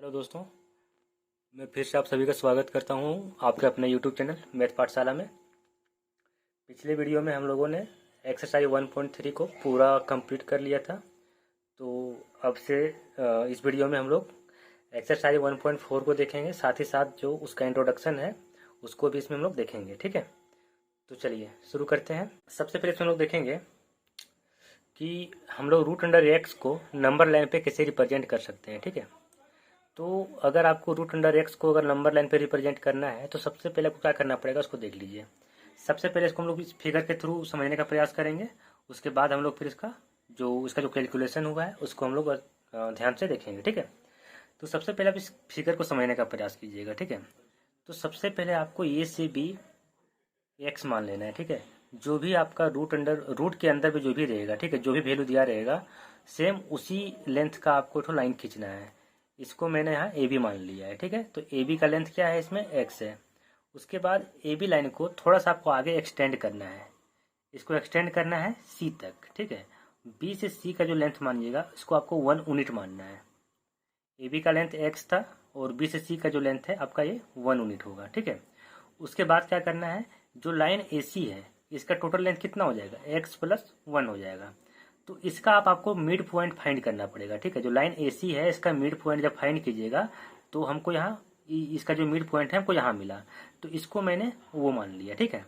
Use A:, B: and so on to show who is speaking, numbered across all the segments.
A: Hello दोस्तों, मैं फिर से आप सभी का स्वागत करता हूं आपके अपने यूट्यूब चैनल मैथ पाठशाला में। पिछले वीडियो में हम लोगों ने एक्सरसाइज 1.3 को पूरा कंप्लीट कर लिया था। तो अब से इस वीडियो में हम लोग एक्सरसाइज 1.4 को देखेंगे, साथ ही साथ जो उसका इंट्रोडक्शन है उसको भी इसमें हम लोग देखेंगे। ठीक है, तो चलिए शुरू करते हैं। सबसे पहले हम लोग देखेंगे कि हम लोग रूट अंडर एक्स को नंबर लाइन पे कैसे रिप्रेजेंट कर सकते हैं। ठीक है, तो अगर आपको रूट अंडर एक्स को अगर नंबर लाइन पे रिप्रेजेंट करना है तो सबसे पहले आपको क्या करना पड़ेगा उसको देख लीजिए। सबसे पहले इसको हम लोग इस फिगर के थ्रू समझने का प्रयास करेंगे। उसके बाद हम लोग फिर इसका जो कैलकुलेशन हुआ है उसको हम लोग ध्यान से देखेंगे। ठीक है, तो सबसे पहले आप इस फिगर को समझने का प्रयास कीजिएगा। ठीक है, तो सबसे पहले आपको ए से बी एक्स मान लेना है। ठीक है, जो भी आपका रूट के अंदर भी जो भी रहेगा, ठीक है, जो भी वैल्यू दिया रहेगा सेम उसी लेंथ का आपको एक लाइन खींचना है। इसको मैंने यहाँ ए बी मान लिया है। ठीक है, तो ए बी का लेंथ क्या है, इसमें एक्स है। उसके बाद ए बी लाइन को थोड़ा सा आपको आगे एक्सटेंड करना है। इसको एक्सटेंड करना है सी तक। ठीक है, बी से सी का जो लेंथ मानिएगा इसको आपको 1 यूनिट मानना है। ए बी का लेंथ एक्स था और बी से सी का जो लेंथ है आपका ये 1 यूनिट होगा। ठीक है, उसके बाद क्या करना है, जो लाइन ए सी है इसका टोटल लेंथ कितना हो जाएगा, एक्स प्लस 1 हो जाएगा। तो इसका आपको मिड पॉइंट फाइंड करना पड़ेगा। ठीक है, जो लाइन ए सी है इसका मिड पॉइंट जब फाइंड कीजिएगा तो हमको यहाँ इसका जो मिड पॉइंट है हमको यहाँ मिला, तो इसको मैंने वो मान लिया। ठीक है,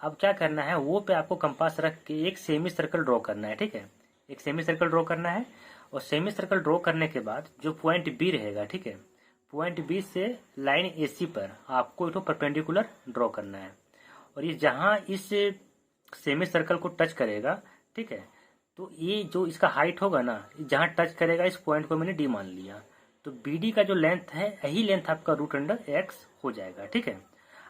A: अब क्या करना है, वो पे आपको कंपास रख के एक सेमी सर्कल ड्रॉ करना है। ठीक है, एक सेमी सर्कल ड्रॉ करना है और सेमी सर्कल ड्रॉ करने के बाद जो पॉइंट बी रहेगा, ठीक है, पॉइंट बी से लाइन ए सी पर आपको एक परपेंडिकुलर ड्रॉ करना है। और ये जहाँ इस सेमी सर्कल को टच करेगा, ठीक है, तो ये जो इसका हाइट होगा ना, जहाँ टच करेगा इस पॉइंट को मैंने डी मान लिया, तो बी डी का जो लेंथ है यही लेंथ आपका रूट अंडर एक्स हो जाएगा। ठीक है,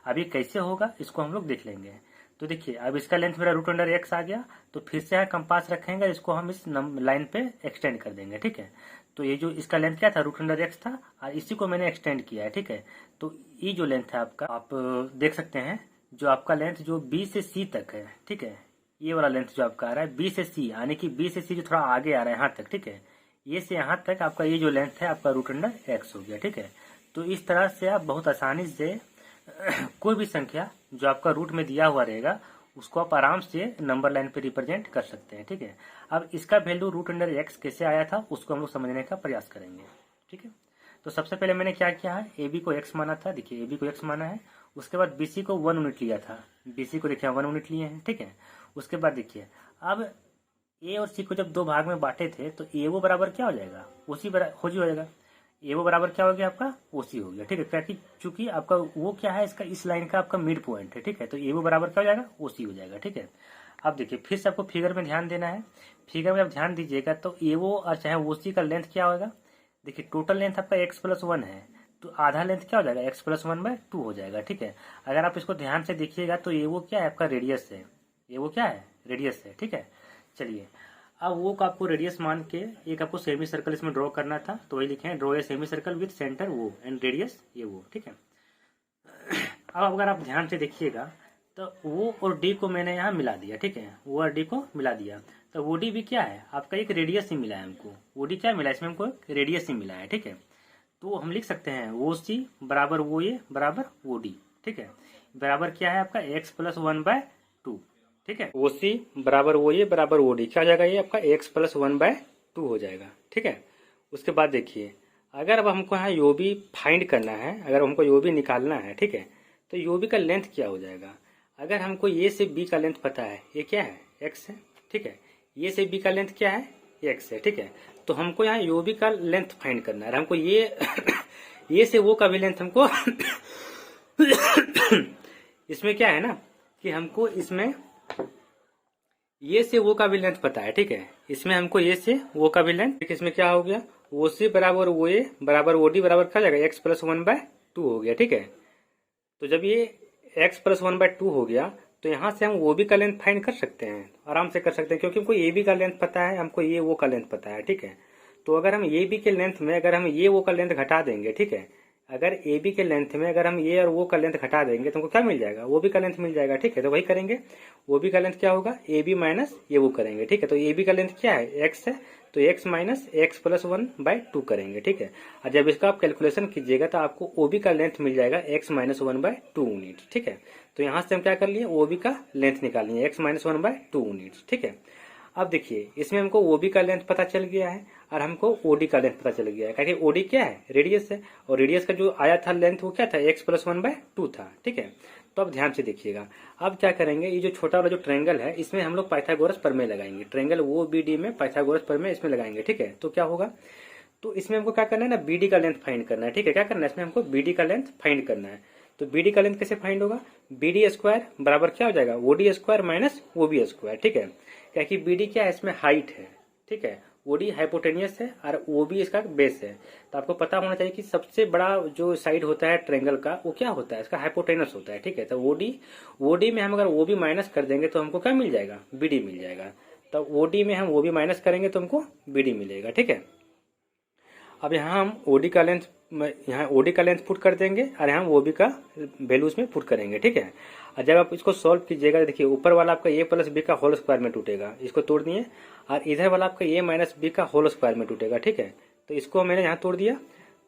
A: अब ये कैसे होगा इसको हम लोग देख लेंगे। तो देखिए, अब इसका लेंथ मेरा रूट अंडर एक्स आ गया, तो फिर से यहाँ कंपास रखेंगे, इसको हम इस लाइन पे एक्सटेंड कर देंगे। ठीक है, तो ये जो इसका लेंथ क्या था, रूट अंडर एक्स था, और इसी को मैंने एक्सटेंड किया है। ठीक है, तो ये जो लेंथ है आपका, आप देख सकते हैं जो आपका लेंथ जो बी से सी तक है, ठीक है, ये वाला लेंथ जो आपका आ रहा है बी से सी, यानी कि बी से सी जो थोड़ा आगे आ रहा है यहाँ तक, ठीक है, ये से यहाँ तक आपका ये जो लेंथ है आपका रूट अंडर एक्स हो गया। ठीक है, तो इस तरह से आप बहुत आसानी से कोई भी संख्या जो आपका रूट में दिया हुआ रहेगा उसको आप आराम से नंबर लाइन पे रिप्रेजेंट कर सकते हैं। ठीक है, अब इसका वैल्यू रूट अंडर एक्स कैसे आया था उसको हम लोग समझने का प्रयास करेंगे। ठीक है, तो सबसे पहले मैंने क्या किया है, ए बी को एक्स माना था। देखिए, ए बी को एक्स माना है, उसके बाद बी सी को 1 यूनिट लिया था, बी सी को देखिए 1 यूनिट लिए हैं। ठीक है, उसके बाद देखिए, अब ए और सी को जब दो भाग में बांटे थे तो ए वो बराबर क्या हो जाएगा, ओसी हो जाएगा। ए वो बराबर क्या हो गया आपका, ओसी हो गया। ठीक है, क्योंकि चूंकि आपका वो क्या है, इसका इस लाइन का आपका मिड पॉइंट है। ठीक है, तो ए वो बराबर क्या हो जाएगा, ओसी हो जाएगा। ठीक है, अब देखिए फिर से आपको फिगर में ध्यान देना है। फिगर में आप ध्यान दीजिएगा तो ए वो और चाहे ओसी का लेंथ क्या होगा, देखिए टोटल लेंथ आपका एक्स प्लस 1 है, तो आधा लेंथ क्या हो जाएगा, एक्स प्लस 1/2 हो जाएगा। ठीक है, अगर आप इसको ध्यान से देखिएगा तो ये वो क्या है आपका रेडियस है, ये वो क्या है रेडियस है। ठीक है, चलिए, अब वो को आपको रेडियस मान के एक आपको सेमी सर्कल इसमें ड्रॉ करना था, तो वही लिखे हैं, draw a semi circle with centre वो एंड रेडियस ये वो। ठीक है, अब अगर आप ध्यान से देखिएगा तो वो और डी को मैंने यहाँ मिला दिया। ठीक है, वो और डी को मिला दिया, तो वो डी भी क्या है आपका एक रेडियस ही मिला है हमको, वो डी क्या मिला है इसमें हमको एक रेडियस ही मिला है। ठीक है, तो हम लिख सकते हैं वो सी बराबर वो ए बराबर वो डी। ठीक है, बराबर क्या है आपका एक्स प्लस 1/2। ठीक है, वो सी बराबर वो ए बराबर वो डी क्या हो जाएगा, ये आपका एक्स प्लस 1/2 हो जाएगा। ठीक है, उसके बाद देखिए, अगर अब हमको यहाँ यो बी फाइंड करना है, अगर हमको यो बी निकालना है, ठीक है, तो यो बी का लेंथ क्या हो जाएगा, अगर हमको ए से बी का लेंथ पता है, ये क्या है एक्स है। ठीक है, ए से बी का लेंथ क्या है, एक्स है। ठीक है, तो हमको यहाँ यो बी का लेंथ फाइंड करना है, हमको ये से वो का भी लेंथ हमको इसमें क्या है ना कि हमको इसमें ये से वो का भी लेंथ पता है। ठीक है, इसमें हमको ये से वो का भी लेंथ, इसमें क्या हो गया, वो सी बराबर वो ए बराबर वो डी बराबर क्या जाएगा, एक्स प्लस 1/2 हो गया। ठीक है, तो जब ये एक्स प्लस 1/2 हो गया तो यहाँ से हम वो बी का लेंथ फाइंड कर सकते हैं, आराम से कर सकते हैं, क्योंकि हमको ए बी का लेंथ पता है, हमको ये वो का लेंथ पता है। ठीक है, तो अगर हम ए बी के लेंथ में अगर हम ये वो का लेंथ घटा देंगे, ठीक है, अगर ए बी के लेंथ में अगर हम ये और वो का लेंथ घटा देंगे तो हमको क्या मिल जाएगा, वो बी का लेंथ मिल जाएगा। ठीक है, तो वही करेंगे। वो बी का लेंथ क्या होगा, ए बी माइनस ये वो करेंगे। ठीक है, तो ए बी का लेंथ क्या है, एक्स है, तो एक्स माइनस एक्स प्लस 1/2 करेंगे। ठीक है, और जब इसका आप कैलकुलेशन कीजिएगा तो आपको ओ बी का लेंथ मिल जाएगा एक्स माइनस 1/2 यूनिट। ठीक है, तो यहाँ से हम क्या कर लिए, ओ बी का लेंथ निकाल लिए एक्स माइनस 1/2 यूनिट। ठीक है, अब देखिए इसमें हमको ओबी का लेंथ पता चल गया है और हमको ओडी का लेंथ पता चल गया है, क्योंकि ओडी क्या है, रेडियस है, और रेडियस का जो आया था लेंथ वो क्या था, एक्स प्लस 1/2 था। ठीक है, तो अब ध्यान से देखिएगा, अब क्या करेंगे, ये जो छोटा वाला जो ट्रायंगल है इसमें हम लोग पाइथागोरस प्रमेय लगाएंगे। ट्रायंगल ओ बी डी में पाइथागोरस प्रमेय इसमें लगाएंगे। ठीक है, तो क्या होगा, तो इसमें हमको क्या करना है ना, बीडी का लेंथ फाइंड करना है। ठीक है, क्या करना है, इसमें हमको बीडी का लेंथ फाइंड करना है। तो बीडी का लेंथ कैसे फाइंड होगा, बीडी स्क्वायर बराबर क्या हो जाएगा, ओडी स्क्वायर माइनस ओबी स्क्वायर। ठीक है, क्योंकि बीडी क्या है, इसमें हाइट है। ठीक है, ओडी हाइपोटेनियस है और ओबी इसका बेस है। तो आपको पता होना चाहिए कि सबसे बड़ा जो साइड होता है ट्रायंगल का वो क्या होता है, इसका हाइपोटेनस होता है। ठीक है, तो ओडी में हम अगर ओबी माइनस कर देंगे तो हमको क्या मिल जाएगा, बीडी मिल जाएगा। तो ओडी में हम ओबी माइनस करेंगे तो हमको बीडी मिलेगा। ठीक है, अब यहाँ हम ओडी का लेंथ, यहाँ ओडी का लेंथ पुट कर देंगे और यहाँ ओबी का वैल्यू उसमें पुट करेंगे। ठीक है, और जब आप इसको सॉल्व कीजिएगा देखिए ऊपर वाला आपका ए प्लस बी का होल स्क्वायर में टूटेगा, इसको तोड़ दिए, और इधर वाला आपका ए माइनस बी का होल स्क्वायर में टूटेगा। ठीक है, तो इसको मैंने यहाँ तोड़ दिया,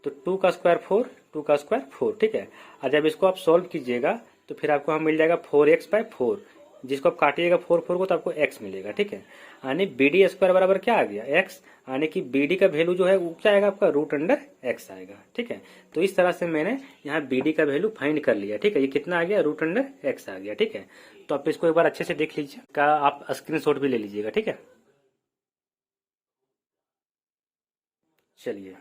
A: तो 2 का स्क्वायर 4, 2 का स्क्वायर 4। ठीक है, और जब इसको आप सॉल्व कीजिएगा तो फिर आपको यहाँ मिल जाएगा 4x/4, जिसको आप काटिएगा 4 को तो आपको x मिलेगा। ठीक है, यानी बी डी स्क्वायर बराबर क्या आ गया, x, यानी कि बी डी का वैल्यू जो है वो क्या आएगा आपका √x आएगा। ठीक है, तो इस तरह से मैंने यहाँ बी डी का वैल्यू फाइंड कर लिया। ठीक है, ये कितना आ गया, √x आ गया। ठीक है, तो आप इसको एक बार अच्छे से देख लीजिए, का आप स्क्रीनशॉट भी ले लीजिएगा। ठीक है, चलिए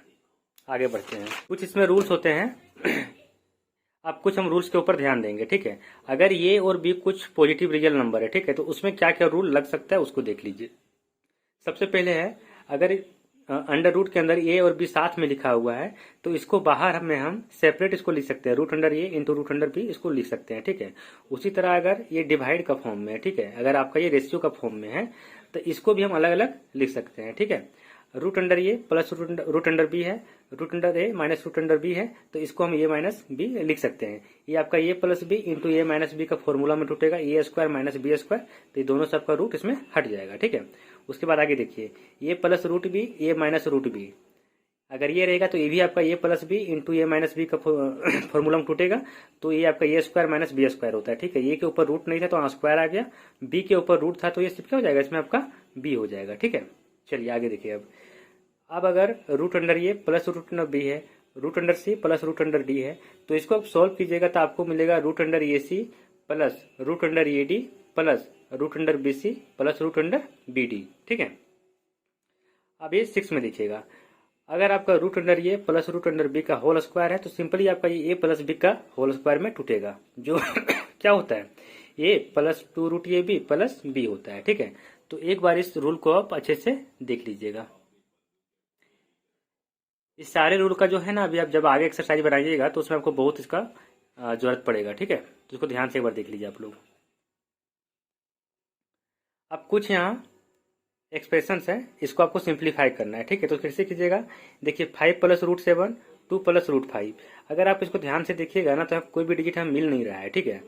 A: आगे बढ़ते हैं। कुछ इसमें रूल्स होते हैं अब कुछ हम रूल्स के ऊपर ध्यान देंगे। ठीक है, अगर ये और बी कुछ पॉजिटिव रियल नंबर है, ठीक है, तो उसमें क्या क्या रूल लग सकता है उसको देख लीजिए। सबसे पहले है, अगर अंडर रूट के अंदर ए और बी साथ में लिखा हुआ है तो इसको बाहर में हम सेपरेट इसको लिख सकते हैं, √a इंटू √b इसको लिख सकते हैं। ठीक है, उसी तरह अगर ये डिवाइड का फॉर्म में है, ठीक है, अगर आपका ये रेशियो का फॉर्म में है तो इसको भी हम अलग अलग लिख सकते हैं। ठीक है, √a प्लस √b है, √a माइनस √b है, तो इसको हम a माइनस बी लिख सकते हैं। ये आपका a plus b into a minus b का फॉर्मूला में टूटेगा, a square minus b square, तो ये दोनों सबका रूट इसमें हट जाएगा। ठीक है, उसके बाद आगे देखिए, a plus √b a minus √b, अगर ये रहेगा तो ये भी आपका a plus b into a minus b का फॉर्मूला में टूटेगा, तो ये आपका a square minus b square होता है। ठीक है, a के ऊपर रूट नहीं था तो यहाँ स्क्वायर आ गया, b के ऊपर रूट था तो ये सिर्फ क्या हो जाएगा, इसमें आपका b हो जाएगा। ठीक है, चलिए आगे देखिए। अब अगर √a प्लस √b है, √c प्लस √d है, तो इसको आप सॉल्व कीजिएगा तो आपको मिलेगा √ac plus √ad plus √bc plus √bd। ठीक है, अब ये 6 में देखिएगा, अगर आपका √a प्लस √b का होल स्क्वायर है तो सिंपली आपका ये a प्लस b का होल स्क्वायर में टूटेगा, जो क्या होता है, a plus 2√ab plus b होता है। ठीक है, तो एक बार इस रूल को आप अच्छे से देख लीजिएगा। इस सारे रूल का जो है ना, अभी आप जब आगे एक्सरसाइज बनाइएगा तो उसमें आपको बहुत इसका जरूरत पड़ेगा। ठीक है, तो इसको ध्यान से एक बार देख लीजिए आप लोग। अब कुछ यहाँ एक्सप्रेशंस है, इसको आपको सिंप्लीफाई करना है। ठीक है, तो कैसे कीजिएगा, देखिए 5 प्लस √7 2 प्लस √5, अगर आप इसको ध्यान से देखिएगा ना तो कोई भी डिजिट यहाँ मिल नहीं रहा है। ठीक है,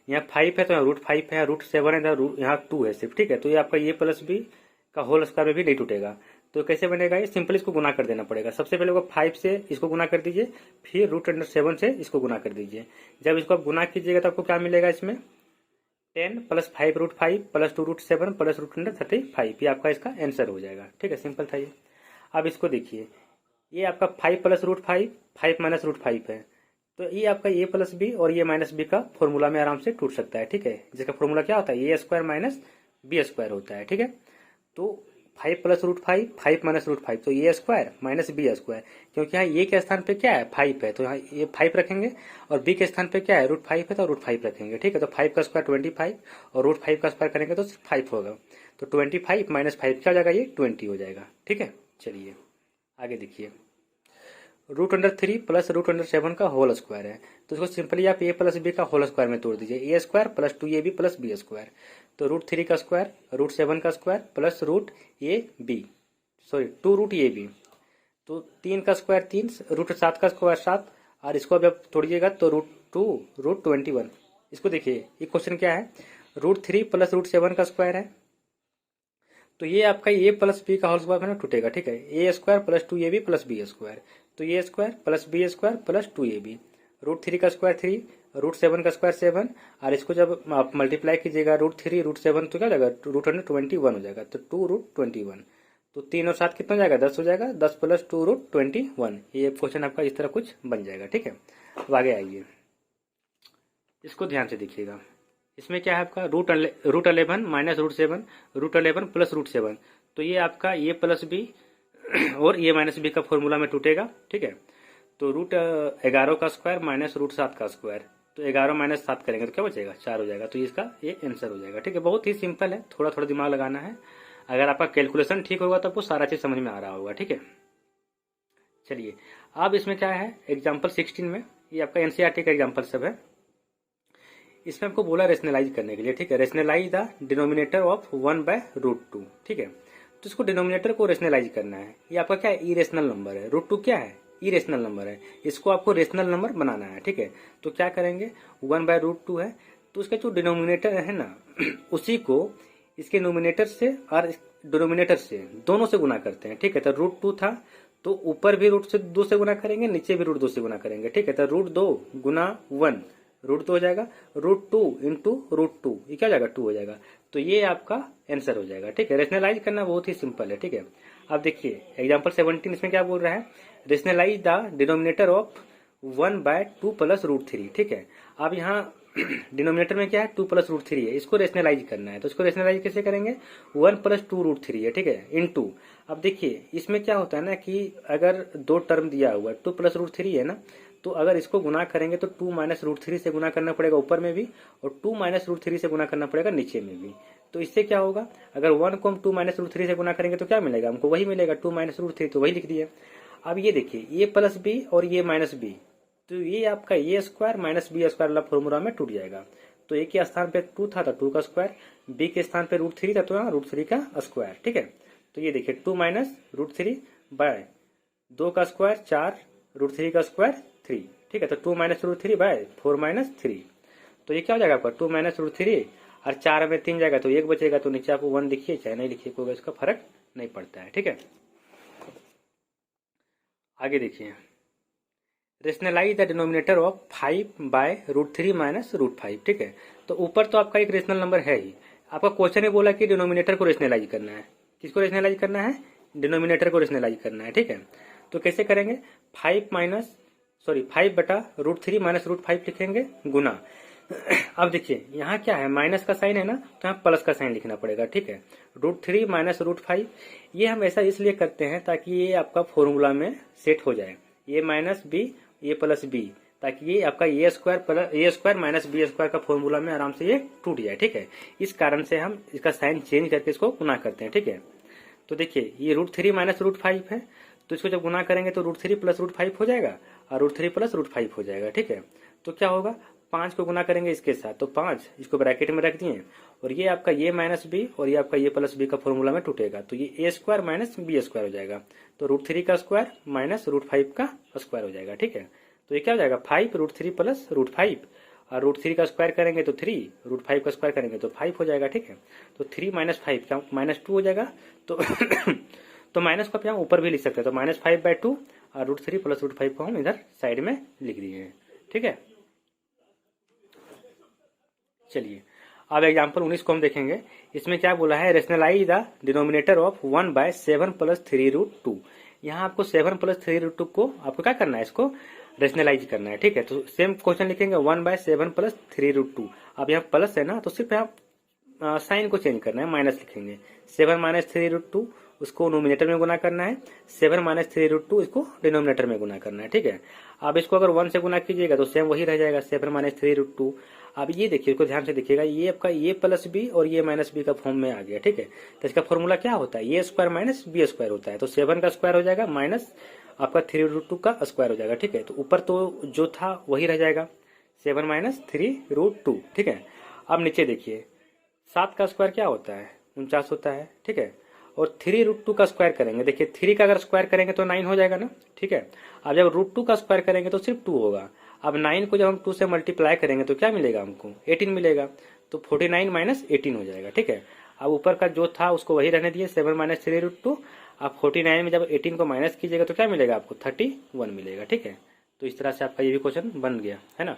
A: यहाँ 5 है तो यहाँ √5 है, √7 है तो यहाँ 2 है सिर्फ। ठीक है, तो ये आपका a प्लस b का होल स्क्वायर में भी नहीं टूटेगा, तो कैसे बनेगा, ये सिंपल इसको गुना कर देना पड़ेगा। सबसे पहले वो 5 से इसको गुना कर दीजिए, फिर √7 से इसको गुना कर दीजिए। जब इसको आप गुना कीजिएगा तो आपको क्या मिलेगा, इसमें 10 प्लस 5√5 प्लस 2√7 प्लस √35, ये आपका इसका आंसर हो जाएगा। ठीक है, सिंपल था ये। अब इसको देखिए, ये आपका 5 प्लस √5 5 माइनस √5 है, तो ये आपका a प्लस बी और ये माइनस बी का फॉर्मूला में आराम से टूट सकता है। ठीक है, जिसका फॉर्मूला क्या होता है, a square minus b square होता है। ठीक है, तो 5 प्लस √5 5 माइनस √5, तो a square minus b square, क्योंकि यहाँ a के स्थान पे क्या है 5 है, तो यहाँ ये 5 रखेंगे, और b के स्थान पे क्या है √5 है तो √5 रखेंगे। ठीक है, तो 5 का स्क्वायर 25 और √5 का स्क्वायर करेंगे तो सिर्फ 5 होगा, तो 25 माइनस 5 क्या हो जाएगा, ये 20 हो जाएगा। ठीक है, चलिए आगे देखिए, √3 प्लस √7 का होल स्क्वायर है, तो इसको सिंपली आप a प्लस बी का होल स्क्वायर में तोड़ दीजिए, a square plus 2ab plus b square, तो √3 का स्क्वायर √7 का स्क्वायर प्लस √2√ab, तो 3 का स्क्वायर 3, √7 का स्क्वायर 7 और इसको अभी आप तोड़िएगा तो √2 √21। इसको देखिए, ये क्वेश्चन क्या है, √3 प्लस √7 का स्क्वायर है। तो ये आपका ए प्लस बी का होल स्क्वायर ना टूटेगा, ठीक है। A square plus 2ab plus b square, तो a square plus b square plus 2ab। √3 का स्क्वायर 3, √7 का स्क्वायर 7, और इसको जब आप मल्टीप्लाई कीजिएगा √3 √7 तो क्या हो जाएगा, √121 हो जाएगा। तो 2 √21, तो 3 और 7 कितना हो जाएगा, 10 हो जाएगा। 10 प्लस 2 √21, ये क्वेश्चन आपका इस तरह कुछ बन जाएगा, ठीक है। अब आगे आइए, इसको ध्यान से देखिएगा। इसमें क्या है आपका, √11 माइनस √7, √11 प्लस √7, तो ये आपका ए प्लस बी और ए माइनस बी का फॉर्मूला में टूटेगा, ठीक है। तो √11 का स्क्वायर माइनस √7 का स्क्वायर, तो 11 माइनस 7 करेंगे तो क्या बचेगा, 4 हो जाएगा। तो इसका ये आंसर हो जाएगा, ठीक है। बहुत ही सिंपल है, थोड़ा थोड़ा दिमाग लगाना है। अगर आपका कैलकुलेशन ठीक होगा तो आपको सारा चीज समझ में आ रहा होगा, ठीक है। चलिए, अब इसमें क्या है, एग्जाम्पल 16 में, ये आपका एनसीईआरटी का एग्जाम्पल सब है। इसमें आपको बोला रेशनलाइज करने के लिए, ठीक है। रेशनलाइज द डिनोमिनेटर ऑफ 1/√2, ठीक है। तो इसको डिनोमिनेटर को रेशनलाइज करना है। ये आपका क्या है, इरेशनल नंबर है। √2 क्या है, इरेशनल नंबर है। इसको आपको रेशनल नंबर बनाना है, ठीक है। तो क्या करेंगे, 1/√2 है, तो उसका जो डिनोमिनेटर है ना उसी को इसके नोमिनेटर से और डिनोमिनेटर से दोनों से गुना करते हैं, ठीक है। तो √2 था तो ऊपर भी √2 से गुना करेंगे, नीचे भी √2 से गुना करेंगे, ठीक है। तो √2 गुना 1 √2 हो जाएगा, √2 इंटू √2, ये क्या हो जाएगा, 2 हो जाएगा। तो ये आपका आंसर हो जाएगा, ठीक है। रेशनलाइज करना बहुत ही सिंपल है, ठीक है। अब देखिए एग्जाम्पल 17, इसमें क्या बोल रहा है, rationalise the denominator of 1/2 plus √3, ठीक है। अब यहाँ डिनोमिनेटर में क्या है, 2 प्लस √3 है, इसको रेशनलाइज करना है। तो इसको रेशनलाइज कैसे करेंगे, 1 प्लस 2 √3 है, ठीक है, इनटू। अब देखिए इसमें क्या होता है ना कि अगर दो टर्म दिया हुआ है, 2 प्लस √3 है ना, तो अगर इसको गुना करेंगे तो 2 माइनस √3 से गुना करना पड़ेगा ऊपर में भी, और 2 माइनस √3 से गुना करना पड़ेगा नीचे में भी। तो इससे क्या होगा, अगर 1 को हम 2 माइनस √3 से गुना करेंगे तो क्या मिलेगा हमको, वही मिलेगा, 2 माइनस √3, तो वही लिख दिया। अब ये देखिए, ये प्लस बी और ये माइनस बी, तो ये आपका ए स्क्वायर माइनस बी स्क्वायर वाला फॉर्मूला में टूट जाएगा। तो ए के स्थान पे 2 था तो 2 का स्क्वायर, बी के स्थान पे √3 था तो यहाँ √3 का स्क्वायर, ठीक है। तो ये देखिए 2 माइनस √3 बाय 2 का स्क्वायर 4, √3 का स्क्वायर 3, ठीक है। तो 2 माइनस √3 बाय 4 माइनस 3, तो ये क्या हो जाएगा आपका, 2 माइनस √3 और 4 में 3 जाएगा तो 1 बचेगा। तो नीचे आपको 1 लिखिए चाहे नहीं लिखिए, कोई इसका फर्क नहीं पड़ता है, ठीक है। आगे देखिए, rationalise the denominator of 5/√3 minus √5, ठीक है। तो ऊपर तो आपका एक रेशनल नंबर है ही, आपका क्वेश्चन ही बोला कि डिनोमिनेटर को रेशनलाइज करना है। किसको रेशनलाइज करना है, डिनोमिनेटर को रेशनलाइज करना है, ठीक है। तो कैसे करेंगे, 5/√3 माइनस √5 लिखेंगे गुना। अब देखिए यहाँ क्या है, माइनस का साइन है ना, तो यहाँ प्लस का साइन लिखना पड़ेगा, ठीक है। √3 माइनस √5, ये हम ऐसा इसलिए करते हैं ताकि ये आपका फॉर्मूला में सेट हो जाए, ये माइनस बी ए प्लस बी, ताकि ये आपका ए स्क्वायर माइनस बी स्क्वायर का फॉर्मूला में आराम से ये टूट जाए, ठीक है। इस कारण से हम इसका साइन चेंज करके इसको गुना करते हैं, ठीक है। तो देखिए ये √3 माइनस √5 है, तो इसको जब गुना करेंगे तो √3 प्लस √5 हो जाएगा और √3 प्लस √5 हो जाएगा, ठीक है। तो क्या होगा, 5 को गुना करेंगे इसके साथ तो 5, इसको ब्रैकेट में रख दिए, और ये आपका ये माइनस बी और ये आपका ये प्लस बी का फॉर्मूला में टूटेगा, तो ये ए स्क्वायर माइनस बी स्क्वायर हो जाएगा। तो √3 का स्क्वायर माइनस √5 का स्क्वायर हो जाएगा, ठीक है। तो ये क्या हो जाएगा, 5 √3 प्लस √5, और √3 का स्क्वायर करेंगे तो 3, √5 का स्क्वायर करेंगे तो 5 हो जाएगा, ठीक है। तो 3 माइनस 5 क्या -2 हो जाएगा। तो तो माइनस को आप यहाँ ऊपर भी लिख सकते हैं, तो -5/2 और √3 प्लस √5 को हम इधर साइड में लिख दिए हैं, ठीक है। चलिए अब एग्जाम्पल 19 को हम देखेंगे। इसमें क्या बोला है, rationalise the denominator of 1/7 plus 3√2। यहाँ आपको 7 प्लस 3√2 को आपको क्या करना है, इसको रेशनलाइज करना है, ठीक है। तो सेम क्वेश्चन लिखेंगे 1/7 प्लस 3√2। अब यहाँ प्लस है ना, तो सिर्फ यहाँ साइन को चेंज करना है, माइनस लिखेंगे। 7 माइनस 3√2 उसको नोमिनेटर में गुना करना है, 7 माइनस 3√2 इसको डिनोमिनेटर में गुना करना है, ठीक है। अब इसको अगर 1 से गुना कीजिएगा तो सेम वही रह जाएगा, 7 माइनस 3√2। अब ये देखिए, इसको ध्यान से देखिएगा, ये आपका ए प्लस बी और ये माइनस बी का फॉर्म में आ गया, ठीक है। तो इसका फॉर्मूला क्या होता है, a square minus b square होता है। तो 7 का स्क्वायर हो जाएगा माइनस आपका 3√2 का स्क्वायर हो जाएगा, ठीक है। तो ऊपर तो जो था वही रह जाएगा, 7 माइनस 3√2, ठीक है। अब नीचे देखिए, 7 का स्क्वायर क्या होता है, 49 होता है, ठीक है। और 3√2 का स्क्वायर करेंगे। देखिए 3 का अगर स्क्वायर करेंगे तो 9 हो जाएगा ना, ठीक है। अब जब √2 का स्क्वायर करेंगे तो सिर्फ 2 होगा। अब 9 को जब हम 2 से मल्टीप्लाई करेंगे तो क्या मिलेगा हमको, 18 मिलेगा। तो 49 माइनस 18 हो जाएगा, ठीक है। अब ऊपर का जो था उसको वही रहने दिए, 7 माइनस 3√2। अब 49 में जब 18 को माइनस कीजिएगा तो क्या मिलेगा आपको, 31 मिलेगा, ठीक है। तो इस तरह से आपका ये भी क्वेश्चन बन गया है ना।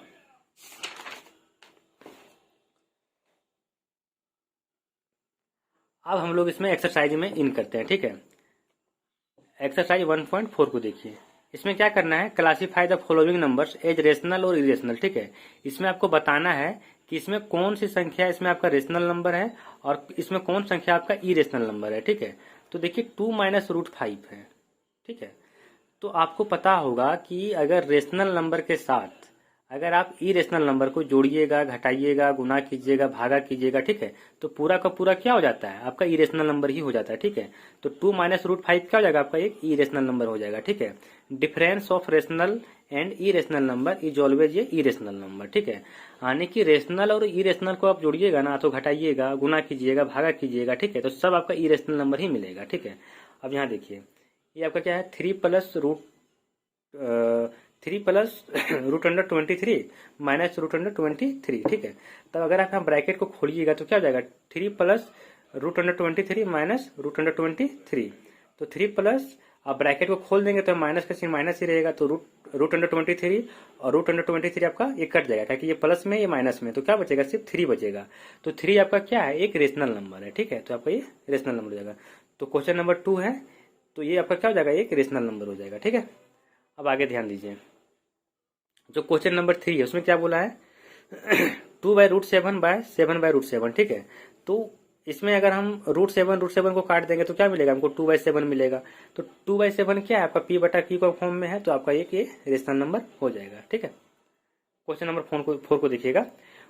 A: अब हम लोग इसमें एक्सरसाइज में इन करते हैं, ठीक है। एक्सरसाइज 1.4 को देखिए। इसमें क्या करना है, classify the following numbers as rational और इरेशनल, ठीक है। इसमें आपको बताना है कि इसमें कौन सी संख्या इसमें आपका रेशनल नंबर है और इसमें कौन संख्या आपका इरेशनल नंबर है, ठीक है। तो देखिए 2 माइनस √5 है, ठीक है। तो आपको पता होगा कि अगर रेशनल नंबर के साथ अगर आप इरेशनल नंबर को जोड़िएगा, घटाइएगा, गुना कीजिएगा, भागा कीजिएगा, ठीक है, तो पूरा का पूरा क्या हो जाता है, आपका इरेशनल नंबर ही हो जाता है, ठीक है। तो 2 माइनस √5 क्या हो जाएगा, आपका एक इरेशनल नंबर हो जाएगा, ठीक है। Difference of rational and irrational number is always ये इरेशनल नंबर, ठीक है। यानी कि रेशनल और इरेशनल को आप जोड़िएगा ना, तो घटाइएगा, गुना कीजिएगा, भागा कीजिएगा, ठीक है, तो सब आपका इरेशनल नंबर ही मिलेगा, ठीक है। अब यहाँ देखिए ये आपका क्या है, 3 प्लस √23 माइनस √23, ठीक है। तब अगर आप यहाँ ब्रैकेट को खोलिएगा तो क्या हो जाएगा, 3 प्लस √23 माइनस √23। तो 3 प्लस, आप ब्रैकेट को खोल देंगे तो माइनस का चिन्ह माइनस ही रहेगा, तो √23 और √23 आपका ये कट जाएगा, क्योंकि ये प्लस में ये माइनस में, तो क्या बचेगा, सिर्फ 3 बचेगा। तो 3 आपका क्या है, एक रेशनल नंबर है, ठीक है। तो आपका ये रेशनल नंबर हो जाएगा। तो क्वेश्चन नंबर 2 है, तो ये आपका क्या हो जाएगा, एक रेशनल नंबर हो जाएगा, ठीक है। अब आगे ध्यान दीजिए, जो क्वेश्चन नंबर 3 है उसमें क्या बोला है, 2/√7 ठीक है। तो इसमें अगर हम √7 को काट देंगे तो क्या मिलेगा हमको, 2/7 मिलेगा। तो 2/7 क्या है आपका, p/q का फॉर्म में है, तो आपका एक ये रेशनल नंबर हो जाएगा, ठीक है। क्वेश्चन नंबर 4 को देखिएगा,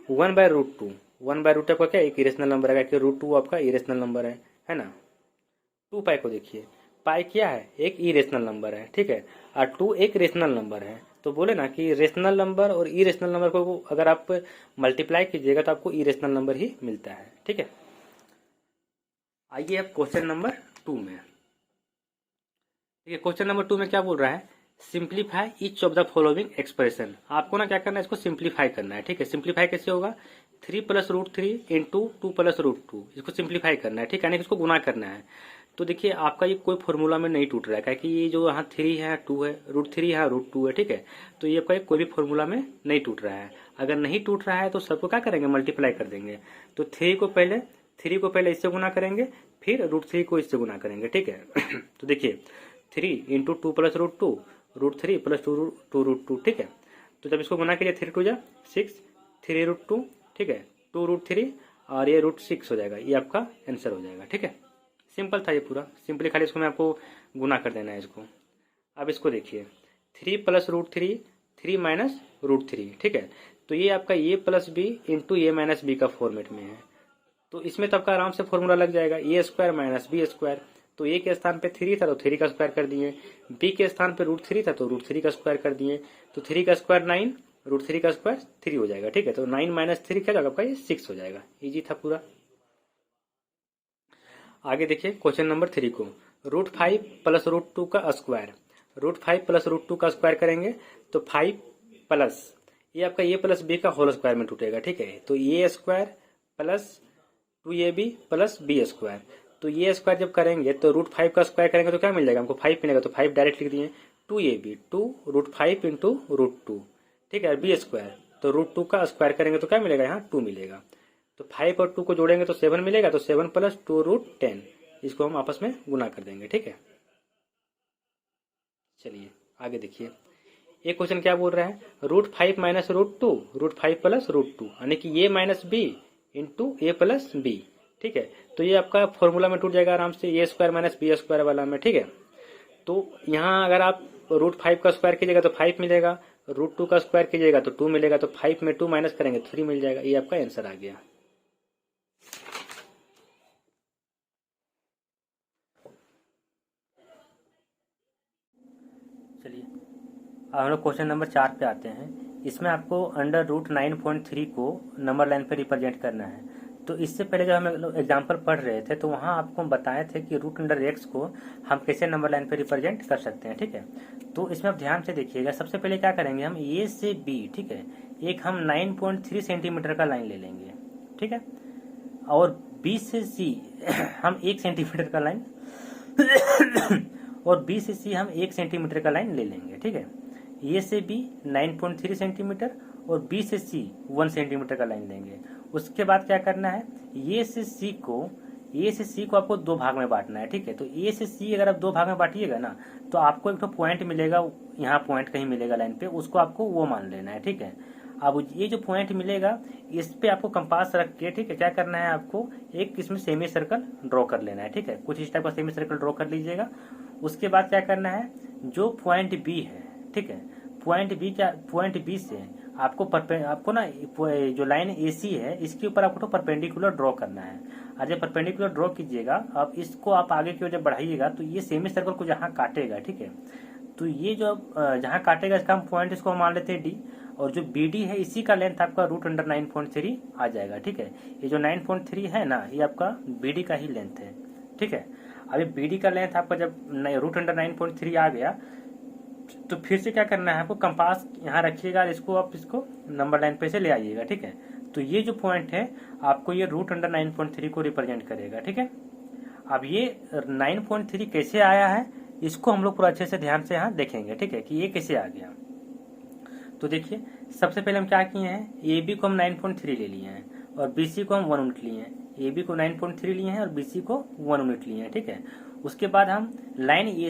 A: 1/√2 आपका क्या एक इरेशनल नंबर है, कि √2 आपका इरेशनल नंबर है ना। 2 पाई को देखिए, पाई क्या है, एक इरेशनल नंबर है, ठीक है, और 2 एक रेशनल नंबर है। तो बोले ना कि रेशनल नंबर और इरेशनल नंबर को अगर आप मल्टीप्लाई कीजिएगा तो आपको इरेशनल नंबर ही मिलता है, ठीक है। आइए अब क्वेश्चन नंबर 2 में, ठीक है। क्वेश्चन नंबर 2 में क्या बोल रहा है, simplify each of the following expression. आपको ना क्या करना है, इसको सिंप्लीफाई करना है, ठीक है। सिंप्लीफाई कैसे होगा, 3 प्लस √3 इंटू 2 प्लस √2, इसको सिंप्लीफाई करना है, ठीक है, यानी कि इसको गुना करना है। तो देखिए आपका ये कोई फॉर्मूला में नहीं टूट रहा है, क्योंकि ये जो यहाँ 3 है, 2 है, √3 है, √2 है, ठीक है। तो ये आपका कोई भी फॉर्मूला में नहीं टूट रहा है। अगर नहीं टूट रहा है तो सबको क्या करेंगे, मल्टीप्लाई कर देंगे। तो 3 को पहले इससे गुना करेंगे, फिर √3 को इससे गुना करेंगे, ठीक है। तो देखिए 3 इंटू 2 प्लस √2, √3 प्लस 2 ठीक है। तो जब इसको गुना कीजिए 3 2 जा 6, 3√2, ठीक है, 2√3 और ये √6 हो जाएगा, ये आपका आंसर हो जाएगा, ठीक है। सिंपल था ये पूरा, सिंपली खाली इसको मैं आपको गुना कर देना है इसको। अब इसको देखिए 3 प्लस √3, 3 माइनस √3, ठीक है। तो ये आपका a plus b into A minus b का फॉर्मेट में है। तो इसमें तो आपका आराम से फॉर्मूला लग जाएगा, ए स्क्वायर माइनस बी स्क्वायर। तो ए के स्थान पे 3 था तो 3 का स्क्वायर कर दिए, बी के स्थान पे √3 था तो √3 का स्क्वायर कर दिए। तो 3 का स्क्वायर 9, √3 का स्क्वायर 3 हो जाएगा, ठीक है। तो 9 माइनस 3 क्या जाएगा आपका, ये 6 हो जाएगा। इजी था पूरा। आगे देखिए क्वेश्चन नंबर 3 को, √5 प्लस √2 का स्क्वायर, √5 प्लस √2 का स्क्वायर करेंगे तो 5 प्लस ये आपका ए प्लस बी का होल स्क्वायर में टूटेगा, ठीक है। तो a square plus 2ab plus b square. तो ये स्क्वायर जब करेंगे तो √5 का स्क्वायर करेंगे तो क्या मिल जाएगा हमको, 5 मिलेगा, तो 5 डायरेक्ट लिख दिए। 2ab 2 √5 इंटू √2, ठीक है। बी स्क्वायर तो √2 का स्क्वायर करेंगे तो क्या मिलेगा, यहाँ 2 मिलेगा। तो 5 और 2 को जोड़ेंगे तो 7 मिलेगा, तो 7 प्लस 2√10, इसको हम आपस में गुना कर देंगे, ठीक है। चलिए आगे देखिए, एक क्वेश्चन क्या बोल रहा है, √5 माइनस √2, √5 प्लस √2, यानी कि ए माइनस बी इंटू ए प्लस बी, ठीक है। तो ये आपका फॉर्मूला में टूट जाएगा आराम से, ए स्क्वायर माइनस बी स्क्वायर वाला में, ठीक है। तो यहाँ अगर आप √5 का स्क्वायर कीजिएगा तो 5 मिलेगा, √2 का स्क्वायर कीजिएगा तो 2 मिलेगा, तो 5 में 2 माइनस करेंगे 3 मिल जाएगा। ये आपका आंसर आ गया। चलिए अब हम लोग क्वेश्चन नंबर 4 पे आते हैं। इसमें आपको अंडर √9.3 को नंबर लाइन पे रिप्रेजेंट करना है। तो इससे पहले जब हम एग्जाम्पल पढ़ रहे थे तो वहाँ आपको हम बताए थे कि रूट अंडर एक्स को हम कैसे नंबर लाइन पे रिप्रेजेंट कर सकते हैं, ठीक है। तो इसमें आप ध्यान से देखिएगा, सबसे पहले क्या करेंगे हम ए से बी, ठीक है, एक हम 9.3 सेंटीमीटर का लाइन ले लेंगे, ठीक है, और बी से सी हम 1 सेंटीमीटर का लाइन और बी से सी हम 1 सेंटीमीटर का लाइन ले लेंगे, ठीक है। ए से बी 9.3 सेंटीमीटर और बी से सी 1 सेंटीमीटर का लाइन लेंगे। उसके बाद क्या करना है, ए से सी को आपको 2 भाग में बांटना है, ठीक है। तो ए से सी अगर आप 2 भाग में बांटिएगा ना तो आपको एक तो पॉइंट मिलेगा, यहाँ पॉइंट कहीं मिलेगा लाइन पे, उसको आपको वो मान लेना है, ठीक है। अब ये जो पॉइंट मिलेगा इस पे आपको कंपास रख के, ठीक है, क्या करना है, आपको एक इसमें सेमी सर्कल ड्रॉ कर लेना है, ठीक है। कुछ इस टाइप का सेमी सर्कल ड्रॉ कर लीजिएगा। उसके बाद क्या करना है, जो पॉइंट बी है, ठीक है, पॉइंट बी से आपको ना जो लाइन AC है इसके ऊपर आपको तो परपेंडिकुलर ड्रॉ करना है। और जब परपेंडिकुलर ड्रॉ कीजिएगा, अब इसको आप आगे की ओर जब बढ़ाइएगा तो ये सेमी सर्कल को जहाँ काटेगा, ठीक है, तो ये जो जहाँ काटेगा इसका हम पॉइंट इसको मान लेते हैं D, और जो BD है इसी का लेंथ आपका रूट अंडर 9.3 आ जाएगा, ठीक है। ये जो 9.3 है ना ये आपका BD का ही लेंथ है, ठीक है। अभी BD का लेंथ आपका जब रूट अंडर 9.3 आ गया तो फिर से क्या करना है, आपको कंपास यहाँ रखिएगा, इसको आप इसको नंबर लाइन पे से ले आइएगा, ठीक है। तो ये जो पॉइंट है आपको ये रूट अंडर 9.3 को रिप्रेजेंट करेगा, ठीक है। अब ये 9.3 कैसे आया है इसको हम लोग पूरा अच्छे से ध्यान से यहाँ देखेंगे, ठीक है, कि ये कैसे आ गया। तो देखिए सबसे पहले हम क्या किए हैं, ए बी को हम 9.3 ले लिए हैं और बी सी को हम 1 यूनिट लिए हैं। ए बी को 9.3 लिए हैं और बी सी को 1 यूनिट लिए हैं, ठीक है। उसके बाद हम लाइन ए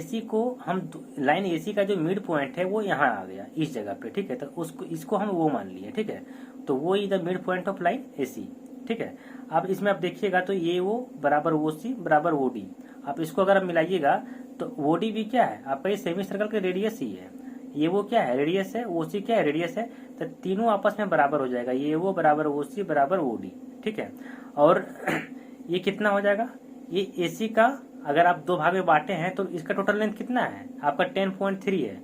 A: सी का जो मिड पॉइंट है वो यहाँ आ गया इस जगह पे, ठीक है। तो इसको हम वो मान लिए, ठीक है। तो वो is the mid point of line A C, ठीक है। अब इसमें आप देखिएगा तो ये वो बराबर ओ सी बराबर ओ डी, आप इसको अगर आप मिलाइएगा तो ओ डी भी क्या है आपका, ये सेमी सर्कल का रेडियस ही है, ये वो क्या है रेडियस है, ओ सी क्या है रेडियस है, तो तीनों आपस में बराबर हो जाएगा, ये वो बराबर ओ सी बराबर ओ डी, ठीक है। और ये कितना हो जाएगा, ये ए सी का अगर आप 2 भाग में बांटे हैं तो इसका टोटल लेंथ कितना है आपका 10.3 है।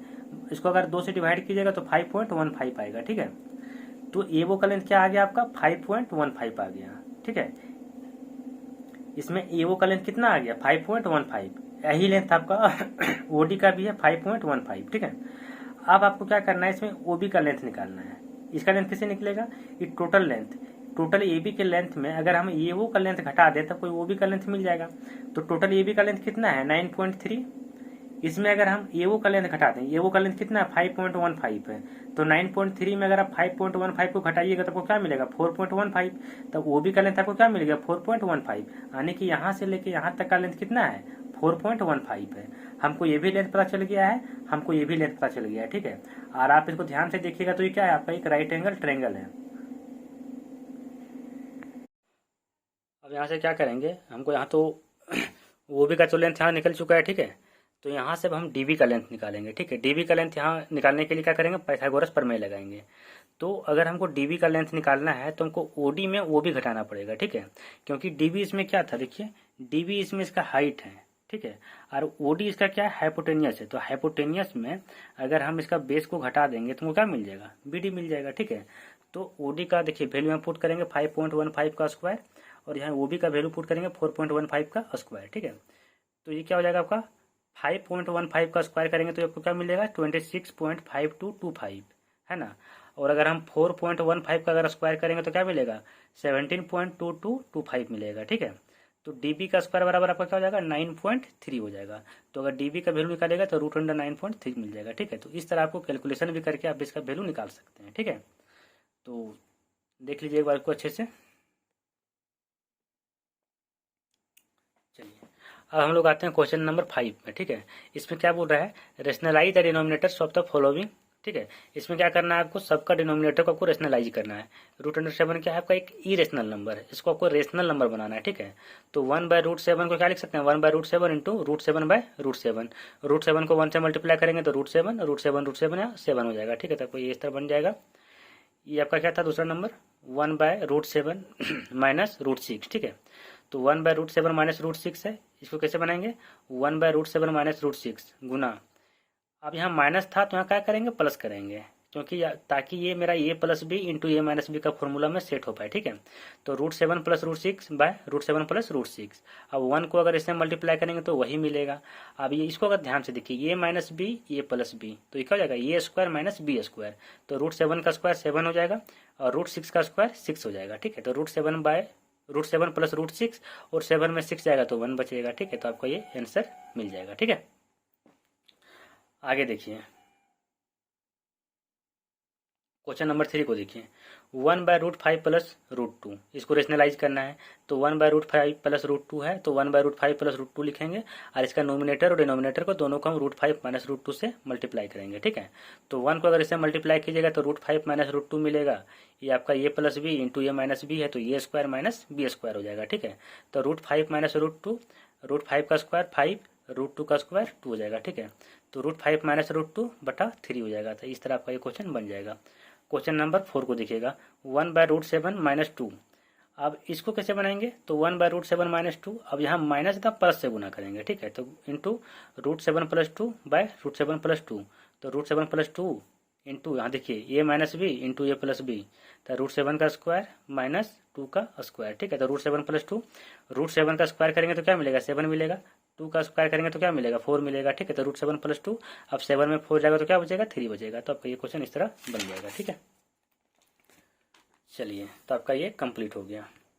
A: इसको अगर 2 से डिवाइड कीजिएगा तो 5.15 आएगा, ठीक है। तो ए वो का लेंथ क्या आ गया आपका 5.15 आ गया, ठीक है। इसमें ए वो का लेंथ कितना आ गया 5.15, यही लेंथ आपका ओडी का भी है 5.15, ठीक है। अब आपको क्या करना है, इसमें ओबी का लेंथ निकालना है। इसका लेंथ कैसे निकलेगा, ये टोटल लेंथ, टोटल एबी के लेंथ में अगर हम ए वो का लेंथ घटा दें तो कोई ओबी का लेंथ मिल जाएगा। तो टोटल एबी का लेंथ कितना है 9.3, इसमें अगर हम ए वो का लेंथ घटा दें, ए वो का लेंथ कितना है 5.15 है, तो 9.3 में अगर आप 5.15 को घटाइएगा तो आपको क्या मिलेगा 4.15, तब ओबी का लेंथ आपको क्या मिलेगा 4.15, यानी कि यहाँ से लेके यहाँ तक का लेंथ कितना है 4.15 है। हमको ये भी लेंथ पता चल गया है, हमको ये भी लेंथ पता चल गया है, ठीक है। और आप इसको ध्यान से देखिएगा तो ये क्या है आपका एक राइट एंगल ट्रायंगल है। अब यहाँ से क्या करेंगे, हमको यहाँ तो वो भी का तो लेंथ यहाँ निकल चुका है, ठीक है। तो यहाँ से अब हम डीबी का लेंथ निकालेंगे, ठीक है। डीबी का लेंथ यहाँ निकालने के लिए क्या करेंगे, पाइथागोरस प्रमेय लगाएंगे। तो अगर हमको डीबी का लेंथ निकालना है तो हमको ओडी में वो भी घटाना पड़ेगा, ठीक है, क्योंकि डीबी इसमें क्या था, देखिए डीबी इसमें इसका हाइट है, ठीक है, और ओडी इसका क्या है हाइपोटेनियस है। तो हाइपोटेनियस में अगर हम इसका बेस को घटा देंगे तो क्या मिल जाएगा बीडी मिल जाएगा, ठीक है। तो ओडी का देखिए वैल्यू हम पुट करेंगे 5.15 का स्क्वायर और यहाँ ओबी का वैल्यू पुट करेंगे 4.15 का स्क्वायर, ठीक है। तो ये क्या हो जाएगा आपका 5.15 का स्क्वायर करेंगे तो आपको क्या मिलेगा 26.5225 है ना। और अगर हम 4.15 का अगर स्क्वायर करेंगे तो क्या मिलेगा 17.2225 मिलेगा, ठीक है। तो डीबी का स्क्वायर बराबर आपका क्या हो जाएगा 9.3 हो जाएगा। तो अगर डीबी का वैल्यू निकालेगा तो रूट अंडर 9.3 मिल जाएगा, ठीक है। तो इस तरह आपको कैलकुलेशन भी करके आप इसका वैल्यू निकाल सकते हैं, ठीक है। तो देख लीजिए एक बार इसको अच्छे से। चलिए अब हम लोग आते हैं क्वेश्चन नंबर 5 में, ठीक है। इसमें क्या बोल रहा है rationalise the denominators of the following, ठीक है। इसमें क्या करना है आपको सबका डिनोमिनेटर को आपको रेशनलाइज करना है। रूट अंडर 7 क्या है आपका एक इरेशनल नंबर है, इसको आपको रेशनल नंबर बनाना है, ठीक है। तो 1/√7 को क्या लिख सकते हैं 1/√7 इंटू √7/√7। √7 को 1 से मल्टीप्लाई करेंगे तो √7 या 7 हो जाएगा, ठीक है। तो आपको ये इस तरह बन जाएगा। ये आपका क्या था दूसरा नंबर 1/√7 माइनस √6, ठीक है। तो 1/√7 माइनस √6 है, इसको कैसे बनाएंगे 1/√7 माइनस √6 गुना, अब यहाँ माइनस था तो यहाँ क्या करेंगे प्लस करेंगे, क्योंकि ताकि ये मेरा ए प्लस बी इंटू ए माइनस बी का फॉर्मूला में सेट हो पाए, ठीक है। तो √7 प्लस √6 बाय √7 प्लस √6। अब 1 को अगर इससे मल्टीप्लाई करेंगे तो वही मिलेगा। अब ये इसको अगर ध्यान से देखिए, ए माइनस बी ए प्लस बी, तो ये क्या हो जाएगा, ए स्क्वायर माइनस बी स्क्वायर। तो √7 का स्क्वायर 7 हो जाएगा और √6 का स्क्वायर 6 हो जाएगा, ठीक है। तो √7 प्लस √6 और 7 में 6 जाएगा तो 1 बचेगा, ठीक है। तो आपको ये आंसर मिल जाएगा, ठीक है। आगे देखिए क्वेश्चन नंबर 3 को देखिए। 1/√5 प्लस √2, इसको रेशनलाइज करना है। तो 1/√5 प्लस √2 है, तो 1/√5 प्लस √2 लिखेंगे और इसका नोमिनेटर और डिनोमिनेटर को दोनों को हम √5 माइनस √2 से मल्टीप्लाई करेंगे, ठीक है। तो 1 को अगर इससे मल्टीप्लाई कीजिएगा तो √5 माइनस √2 मिलेगा। ये आपका a plus b into A minus B है, तो a square minus b square हो जाएगा, ठीक है। तो √5 माइनस √2, √5 का स्क्वायर 5, √2 का स्क्वायर 2 हो जाएगा, ठीक है। तो √5 माइनस √2 बटा 3 हो जाएगा। तो इस तरह आपका ये क्वेश्चन बन जाएगा। क्वेश्चन नंबर 4 को देखिएगा। 1/√7 माइनस 2, अब इसको कैसे बनाएंगे, तो 1/√7 माइनस 2, अब यहाँ माइनस का प्लस से गुना करेंगे, ठीक है। तो इंटू √7 प्लस 2 बाय √7 प्लस 2, तो √7 प्लस 2 इंटू यहाँ देखिए ए माइनस बी इंटू ए प्लस बी, तो √7 का स्क्वायर माइनस 2 का स्क्वायर, ठीक है। तो √7 प्लस 2, √7 का स्क्वायर करेंगे तो क्या मिलेगा, 7 मिलेगा। 2 का स्क्वायर करेंगे तो क्या मिलेगा, 4 मिलेगा, ठीक है। तो √7 प्लस 2, अब 7 में 4 जाएगा तो क्या बचेगा, 3 बचेगा। तो आपका ये क्वेश्चन इस तरह बन जाएगा, ठीक है। चलिए, तो आपका ये कंप्लीट हो गया।